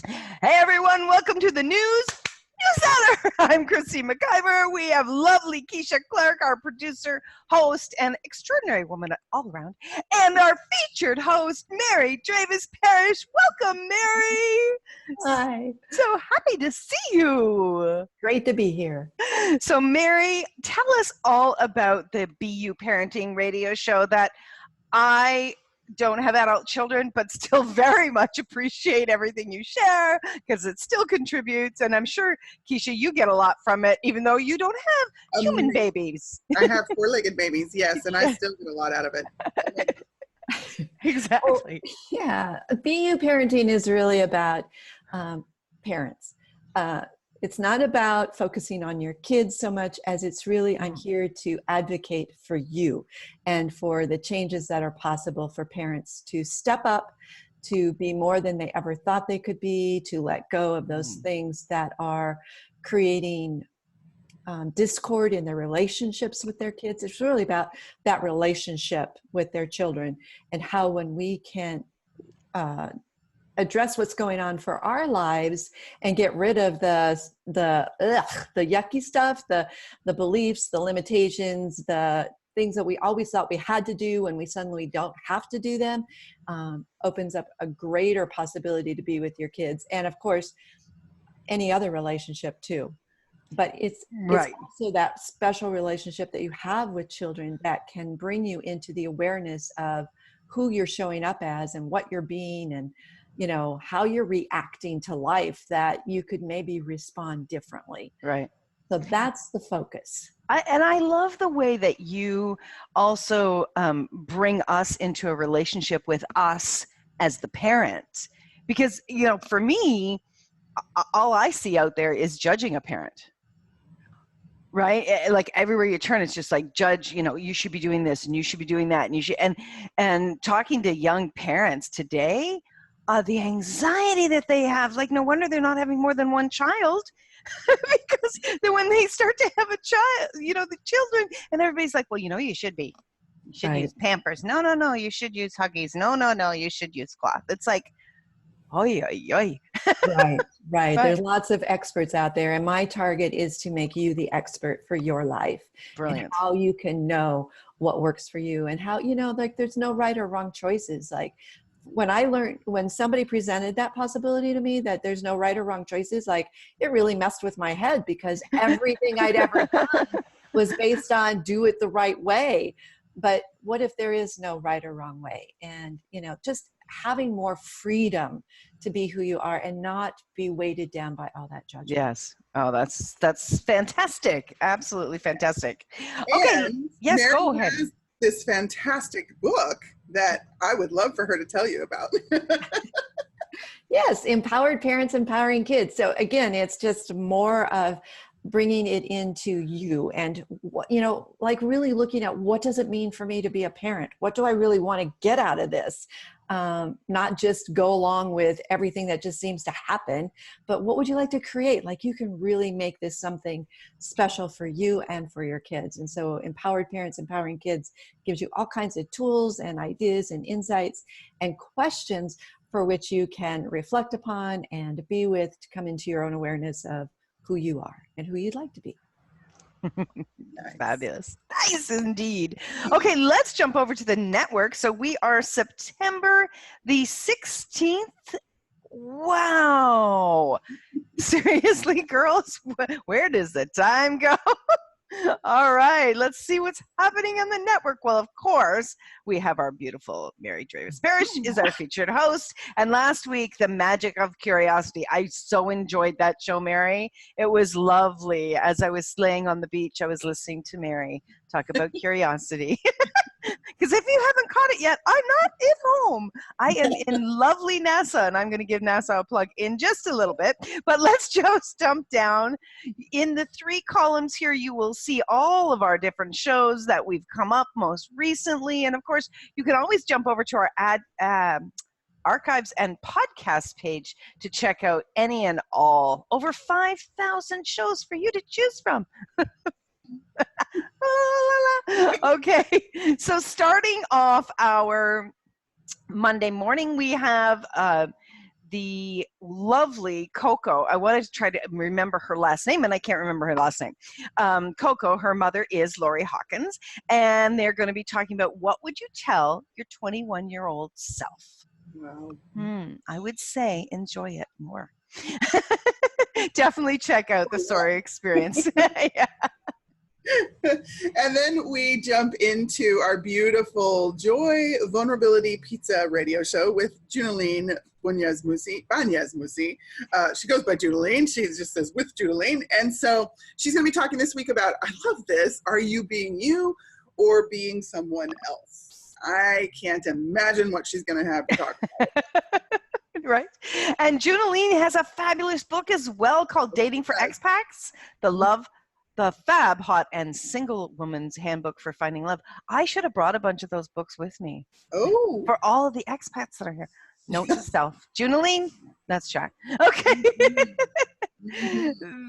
Hey everyone, welcome to the Newsletter. I'm Christine McIver. We have lovely Keisha Clark, our producer, host, and extraordinary woman all around, and our featured host, Mary Dravis-Parrish. Welcome, Mary. Hi. So happy to see you. Great to be here. So, Mary, tell us all about the BU Parenting radio show that I don't have adult children, but still very much appreciate everything you share because it still contributes. And I'm sure, Keisha, you get a lot from it, even though you don't have human babies. I have four-legged babies, yes, and I still get a lot out of it. Exactly. Well, yeah. BU parenting is really about parents. It's not about focusing on your kids so much as it's really, I'm here to advocate for you and for the changes that are possible for parents to step up, to be more than they ever thought they could be, to let go of those things that are creating discord in their relationships with their kids. It's really about that relationship with their children and how when we can address what's going on for our lives and get rid of the yucky stuff, the beliefs, the limitations, the things that we always thought we had to do when we suddenly don't have to do them, opens up a greater possibility to be with your kids. And of course, any other relationship too. But it's also that special relationship that you have with children that can bring you into the awareness of who you're showing up as and what you're being and how you're reacting to life, that you could maybe respond differently. Right. So that's the focus. I love the way that you also bring us into a relationship with us as the parent. Because, for me, all I see out there is judging a parent. Right? Like everywhere you turn, it's just like judge, you should be doing this and you should be doing that. And you should, and talking to young parents today, the anxiety that they have, like no wonder they're not having more than one child because then when they start to have a child, the children, and everybody's like, well, you should use Pampers. No, you should use Huggies. No, you should use cloth. It's like, oy. Right. There's lots of experts out there, and my target is to make you the expert for your life. Brilliant. And how you can know what works for you and how, there's no right or wrong choices. Like when somebody presented that possibility to me, that there's no right or wrong choices, like it really messed with my head because everything I'd ever done was based on do it the right way. But what if there is no right or wrong way? And, just having more freedom to be who you are and not be weighted down by all that judgment. Yes. Oh, that's fantastic. Absolutely fantastic. Okay. And yes, Mary go ahead. has this fantastic book that I would love for her to tell you about. Yes, Empowered Parents, Empowering Kids. So again, it's just more of bringing it into you and, like really looking at what does it mean for me to be a parent? What do I really want to get out of this? Not just go along with everything that just seems to happen, but what would you like to create? Like you can really make this something special for you and for your kids. And so Empowered Parents, Empowering Kids gives you all kinds of tools and ideas and insights and questions for which you can reflect upon and be with to come into your own awareness of who you are and who you'd like to be. Nice. Fabulous. Nice indeed. Okay, let's jump over to the network. So we are September the 16th. Wow. Seriously, girls, where does the time go? All right, let's see what's happening on the network. Well, of course, we have our beautiful Mary Dravis-Parrish is our featured host. And last week, The Magic of Curiosity. I so enjoyed that show, Mary. It was lovely. As I was laying on the beach, I was listening to Mary talk about curiosity. Because if you haven't caught it yet, I'm not at home. I am in lovely NASA, and I'm going to give NASA a plug in just a little bit. But let's just jump down. In the 3 columns here, you will see all of our different shows that we've come up most recently. And of course, you can always jump over to our archives and podcast page to check out any and all. Over 5,000 shows for you to choose from. Okay, so starting off our Monday morning, we have the lovely Coco. I wanted to try to remember her last name, and I can't remember her last name. Coco, her mother is Lori Hawkins, and they're going to be talking about what would you tell your 21-year-old self. Wow. I would say enjoy it more. Definitely check out the Story Experience. Yeah. And then we jump into our beautiful Joy Vulnerability Pizza radio show with Junaline Banyas-Musi. She goes by Junaline. She just says with Junaline. And so she's going to be talking this week about, I love this, are you being you or being someone else? I can't imagine what she's going to have to talk about. Right. And Junaline has a fabulous book as well called Dating for Expats, the Fab, Hot, and Single Woman's Handbook for Finding Love. I should have brought a bunch of those books with me. Oh. For all of the expats that are here. Note to self. Junaline, that's Jack. Okay.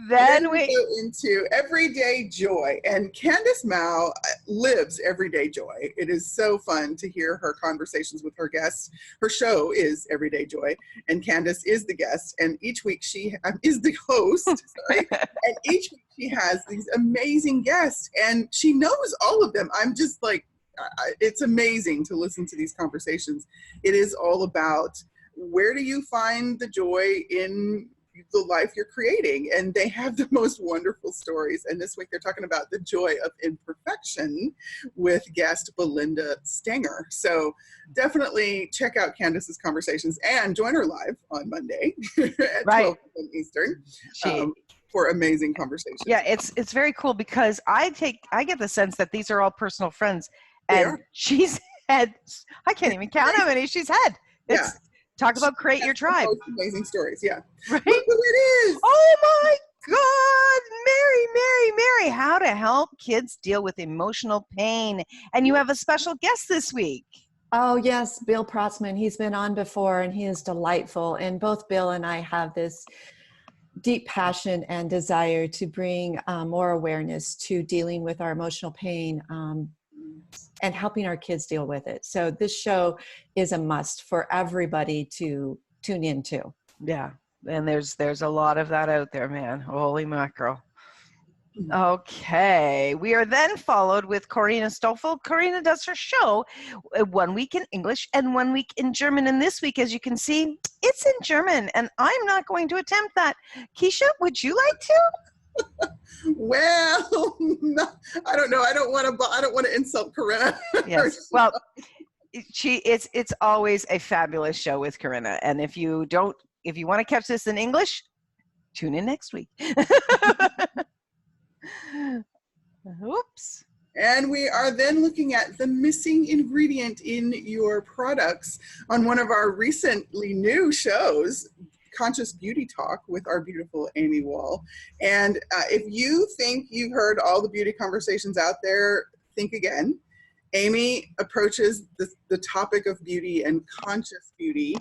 Then we go into Everyday Joy. And Candace Mao lives Everyday Joy. It is so fun to hear her conversations with her guests. Her show is Everyday Joy, and Candace is the guest. And each week she is the host. Sorry. And each week she has these amazing guests, and she knows all of them. I'm just like, it's amazing to listen to these conversations. It is all about where do you find the joy in the life you're creating, and they have the most wonderful stories. And this week they're talking about the joy of imperfection with guest Belinda Stanger. So definitely check out Candace's conversations and join her live on Monday at 12 p.m. Eastern for amazing conversations. Yeah, it's very cool because I get the sense that these are all personal friends, and she's had, I can't even count how many she's had. It's talk about create your tribe. Amazing stories, yeah. Right? Look who it is! Oh my God, Mary, how to help kids deal with emotional pain. And you have a special guest this week. Oh yes, Bill Protzman. He's been on before and he is delightful. And both Bill and I have this deep passion and desire to bring more awareness to dealing with our emotional pain and helping our kids deal with it. So this show is a must for everybody to tune into. Yeah. And there's a lot of that out there, man. Holy mackerel. Okay. We are then followed with Karina Stoffel. Karina does her show 1 week in English and 1 week in German. And this week, as you can see, it's in German. And I'm not going to attempt that. Keisha, would you like to? Well, no, I don't know. I don't want to insult Karina. Yes. Well, it's always a fabulous show with Karina. And if you want to catch this in English, tune in next week. Oops. And we are then looking at the missing ingredient in your products on one of our recently new shows, Conscious Beauty Talk with our beautiful Amy Wall. And if you think you've heard all the beauty conversations out there, think again. Amy approaches the topic of beauty and conscious beauty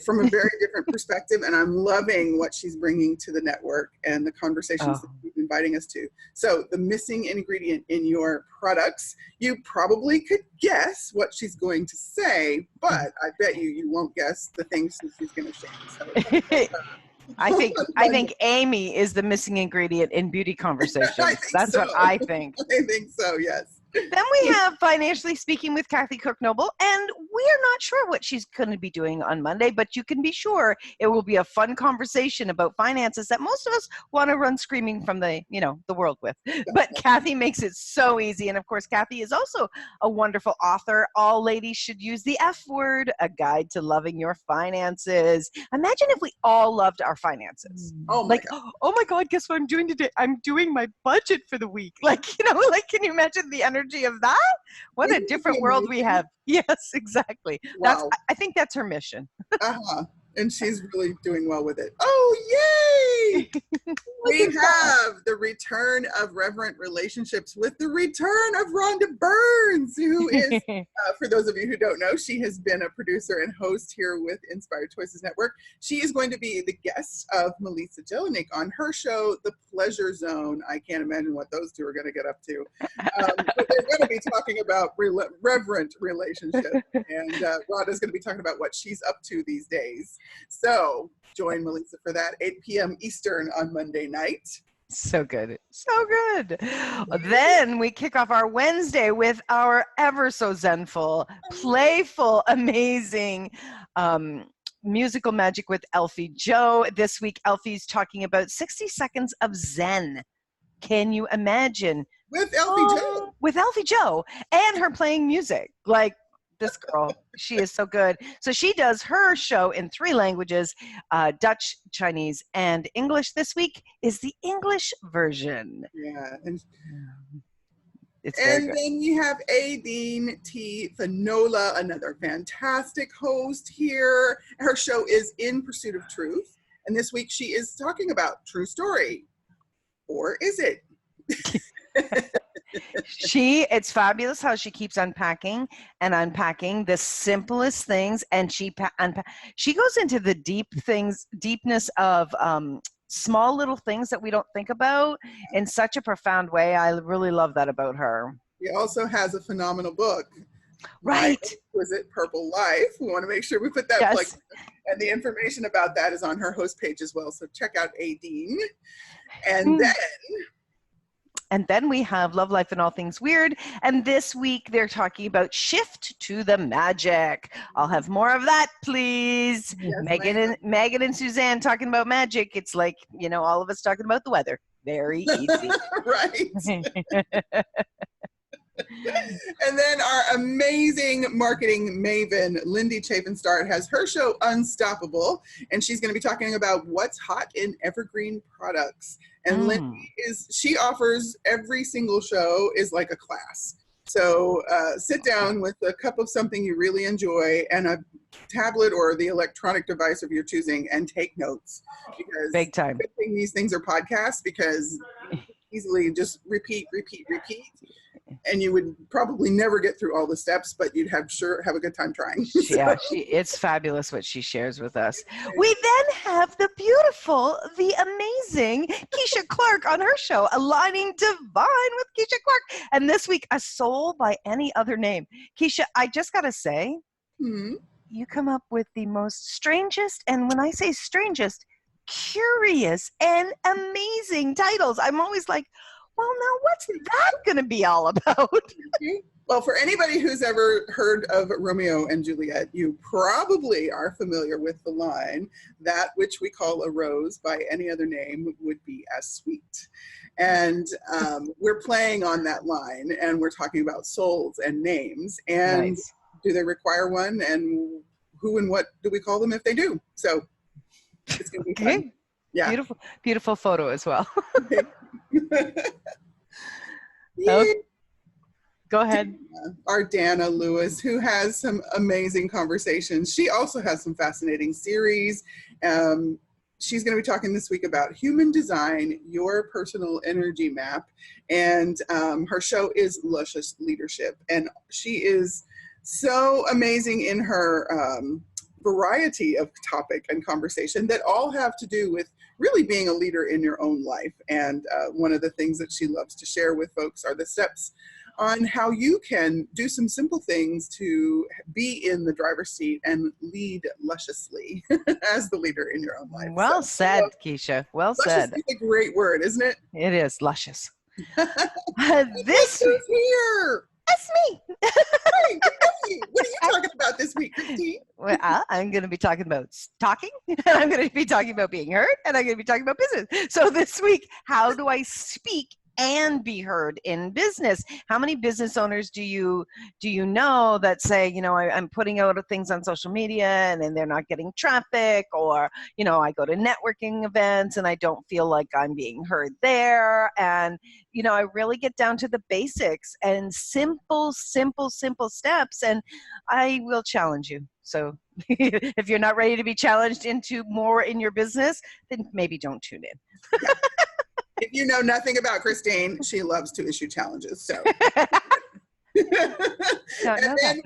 from a very different perspective, and I'm loving what she's bringing to the network and the conversations that she's inviting us to. So the missing ingredient in your products, you probably could guess what she's going to say, but I bet you won't guess the things that she's going to say. So, I think Amy is the missing ingredient in beauty conversations. That's what I think. I think so, yes. Then we have Financially Speaking with Cathy Cook-Noble, and we're not sure what she's going to be doing on Monday, but you can be sure it will be a fun conversation about finances that most of us want to run screaming from the world with. But Cathy makes it so easy, and of course, Cathy is also a wonderful author. All ladies should use the F word, a guide to loving your finances. Imagine if we all loved our finances. Oh my God, guess what I'm doing today? I'm doing my budget for the week. Can you imagine the energy of that? What a different world we have. Yes, exactly. Wow. I think that's her mission. And she's really doing well with it. Oh, yay! We have the return of Reverent Relationships with the return of Rhonda Burns, who is, for those of you who don't know, she has been a producer and host here with Inspired Choices Network. She is going to be the guest of Melissa Jelinek on her show, The Pleasure Zone. I can't imagine what those two are going to get up to. But they're going to be talking about reverent relationships. And Rhonda's going to be talking about what she's up to these days. So join Melissa for that, 8 p.m. Eastern on Monday night. So good. So good. Then we kick off our Wednesday with our ever so zenful, playful, amazing musical magic with Elfie Joe. This week, Elfie's talking about 60 seconds of Zen. Can you imagine? With Elfie Joe. With Elfie Joe and her playing music. Like, this girl, she is so good. So she does her show in 3 languages, Dutch, Chinese, and English. This week is the English version. Yeah. And it's very good. Then you have Aideen T. Manola, another fantastic host here. Her show is In Pursuit of Truth. And this week she is talking about true story. Or is it? It's fabulous how she keeps unpacking the simplest things, and she goes into the deepness of small little things that we don't think about in such a profound way. I really love that about her. She also has a phenomenal book. Right. Was it Purple Life? We want to make sure we put that plug. And the information about that is on her host page as well. So check out Aideen. And then we have Love, Life, and All Things Weird. And this week they're talking about Shift to the Magic. I'll have more of that, please. Yes, Megan and Suzanne talking about magic. It's like, all of us talking about the weather. Very easy. Right. And then our amazing marketing maven, Lindy Chafenstart, has her show Unstoppable, and she's going to be talking about what's hot in evergreen products. And Lindy she offers every single show is like a class. So sit down with a cup of something you really enjoy and a tablet or the electronic device of your choosing and take notes. Because big time. These things are podcasts because easily just repeat. And you would probably never get through all the steps, but you'd have a good time trying. Yeah, it's fabulous what she shares with us. We then have the beautiful, the amazing Keisha Clark on her show, Aligning Divine with Keisha Clark. And this week, A Soul by Any Other Name. Keisha, I just got to say, you come up with the most strangest, and when I say strangest, curious and amazing titles. I'm always like, well, now what's that going to be all about? Well, for anybody who's ever heard of Romeo and Juliet, you probably are familiar with the line, that which we call a rose by any other name would be as sweet. And we're playing on that line, and we're talking about souls and names. And do they require one? And who and what do we call them if they do? So it's going to be fun. Yeah. Beautiful, beautiful photo as well. Go ahead. Our Dana Lewis, who has some amazing conversations. She also has some fascinating series. She's going to be talking this week about human design, your personal energy map. And her show is Luscious Leadership. And she is so amazing in her variety of topic and conversation that all have to do with really being a leader in your own life. And one of the things that she loves to share with folks are the steps on how you can do some simple things to be in the driver's seat and lead lusciously as the leader in your own life. Well said, Keisha. Well said. Luscious is a great word, isn't it? It is luscious. This is here. That's me. Hey, what are you talking about this week, Christine? Well, I'm going to be talking about talking, and I'm going to be talking about being heard, and I'm going to be talking about business. So this week, how do I speak and be heard in business? How many business owners do you know that say, I'm putting out things on social media and then they're not getting traffic, or, I go to networking events and I don't feel like I'm being heard there. And, I really get down to the basics and simple steps, and I will challenge you. So if you're not ready to be challenged into more in your business, then maybe don't tune in. Yeah. If you know nothing about Christine, she loves to issue challenges. So, and then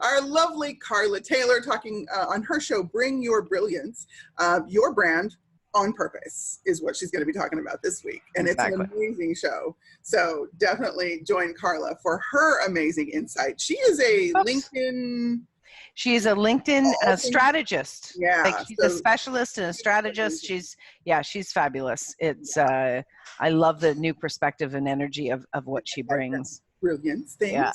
our lovely Carla Taylor talking on her show, Bring Your Brilliance, Your Brand on Purpose is what she's going to be talking about this week. And It's an amazing show. So definitely join Carla for her amazing insight. She is a LinkedIn She's a LinkedIn strategist. Yeah. Like she's a specialist and a strategist. She's fabulous. It's I love the new perspective and energy of what she brings. Brilliant things. Yeah.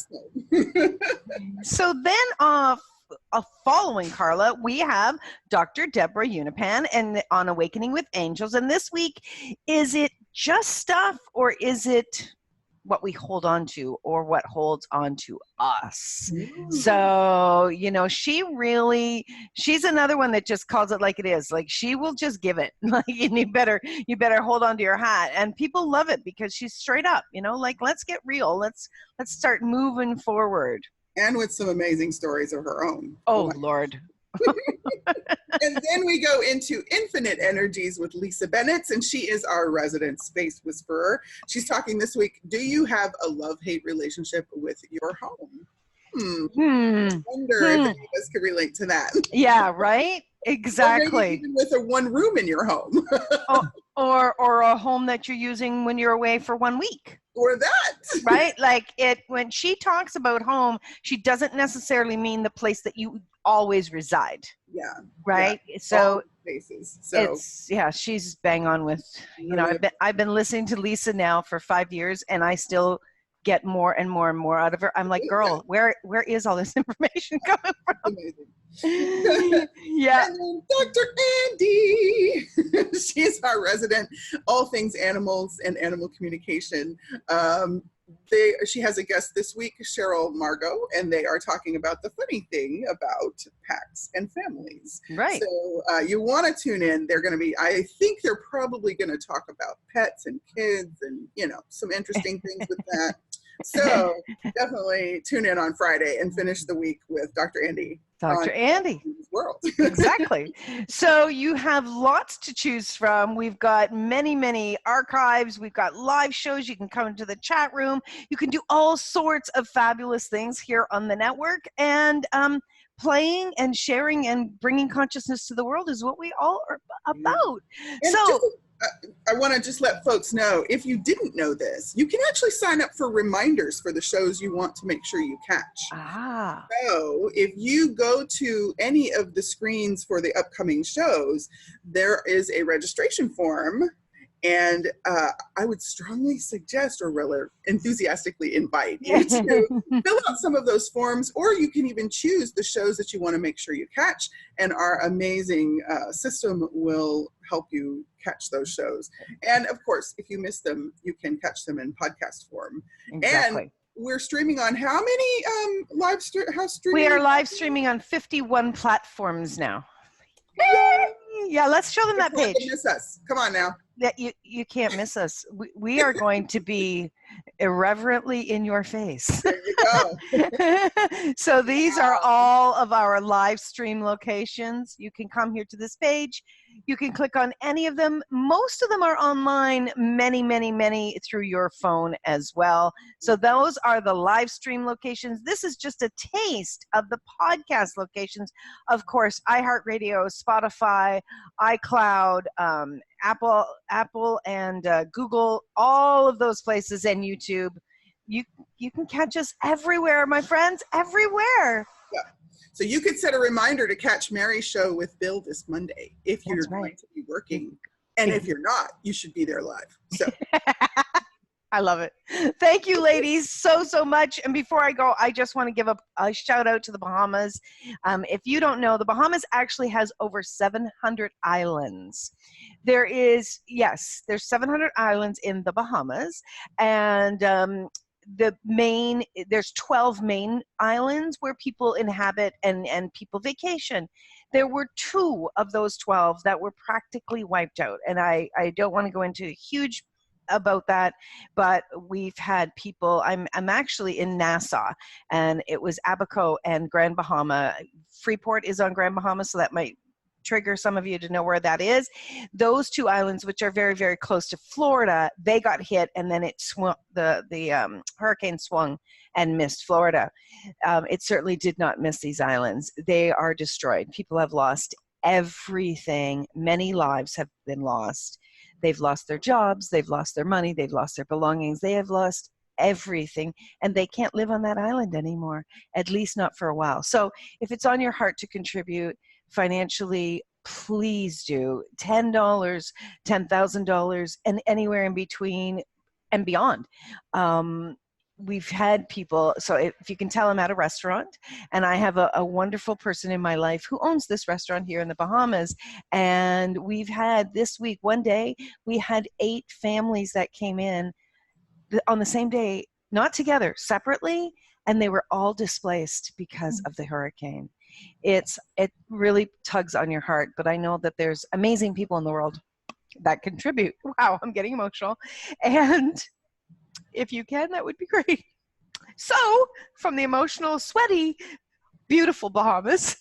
So then following Carla, we have Dr. Debra Yuna Pan and on Awakening with Angels. And this week, is it just stuff or is it what we hold on to or what holds on to us? So, you know, she's another one that just calls it like it is. Like she will just give it. Like, and you better hold on to your hat. And people love it because she's straight up, you know, like, let's get real. Let's start moving forward. And with some amazing stories of her own. Oh Lord. And then we go into Infinite Energies with Lisa Bennett, and she is our resident space whisperer. She's talking this week, do you have a love-hate relationship with your home? I wonder if any of us could relate to that. Yeah, right? Exactly. Or maybe even with a one room in your home. or a home that you're using when you're away for 1 week. Or that. Right? Like when she talks about home, she doesn't necessarily mean the place that you always reside. Yeah. Right? Yeah. So places. So she's bang on with, you know, I've been listening to Lisa now for 5 years and I still get more and more and more out of her. I'm like, girl, where is all this information coming from? Yeah. And then Dr. Andy. She's our resident all things animals and animal communication. She has a guest this week, Cheryl Margo, and they are talking about the funny thing about packs and families. Right. So you want to tune in. I think they're probably going to talk about pets and kids and, you know, some interesting things with that. So definitely tune in on Friday and finish the week with Dr. Andy. Dr. Andy. World. Exactly. So you have lots to choose from. We've got many, many archives. We've got live shows. You can come into the chat room. You can do all sorts of fabulous things here on the network. And playing and sharing and bringing consciousness to the world is what we all are about. And I want to just let folks know, if you didn't know this, you can actually sign up for reminders for the shows you want to make sure you catch. So if you go to any of the screens for the upcoming shows, there is a registration form. And I would strongly suggest or rather enthusiastically invite you to fill out some of those forms, or you can even choose the shows that you want to make sure you catch. And our amazing system will help you catch those shows. And of course, if you miss them, you can catch them in podcast form. Exactly. And we're streaming on how many streaming? We are live streaming on 51 platforms now. Yeah, let's show them that page. Miss us. Come on now. That you can't miss us. We are going to be irreverently in your face. There you go. So these are all of our live stream locations. You can come here to this page. You can click on any of them. Most of them are online, many through your phone as well. So those are the live stream locations. This is just a taste of the podcast locations. Of course, iHeartRadio, Spotify, iCloud, Apple and Google, all of those places, and YouTube. You can catch us everywhere, my friends, everywhere. Yeah. So you could set a reminder to catch Mary's show with Bill this Monday if you're going to be working. And if you're not, you should be there live. So I love it. Thank you, ladies, so much. And before I go, I just want to give a shout out to the Bahamas. If you don't know, the Bahamas actually has over 700 islands. There's 700 islands in the Bahamas, and there's 12 main islands where people inhabit and people vacation. There were 2 of those 12 that were practically wiped out, and I don't want to go into huge about that, but we've had people. I'm actually in Nassau, and it was Abaco and Grand Bahama. Freeport is on Grand Bahama, so that might trigger some of you to know where that is. Those 2 islands, which are very, very close to Florida, they got hit, and then it swung. The hurricane swung and missed Florida. It certainly did not miss these islands. They are destroyed. People have lost everything. Many lives have been lost. They've lost their jobs. They've lost their money. They've lost their belongings. They have lost everything, and they can't live on that island anymore, at least not for a while. So if it's on your heart to contribute financially, please do. $10, $10,000, and anywhere in between and beyond. We've had people, so if you can tell, I'm at a restaurant, and I have a wonderful person in my life who owns this restaurant here in the Bahamas, and we've had this week, one day, we had 8 families that came in on the same day, not together, separately, and they were all displaced because of the hurricane. It really tugs on your heart, but I know that there's amazing people in the world that contribute. Wow, I'm getting emotional. And if you can, that would be great. So, from the emotional, sweaty, beautiful Bahamas,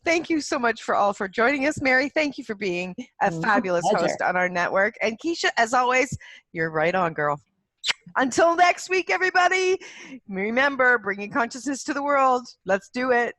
thank you so much for joining us. Mary, thank you for being a fabulous host on our network. And Keisha, as always, you're right on, girl. Until next week, everybody, remember, bringing consciousness to the world. Let's do it.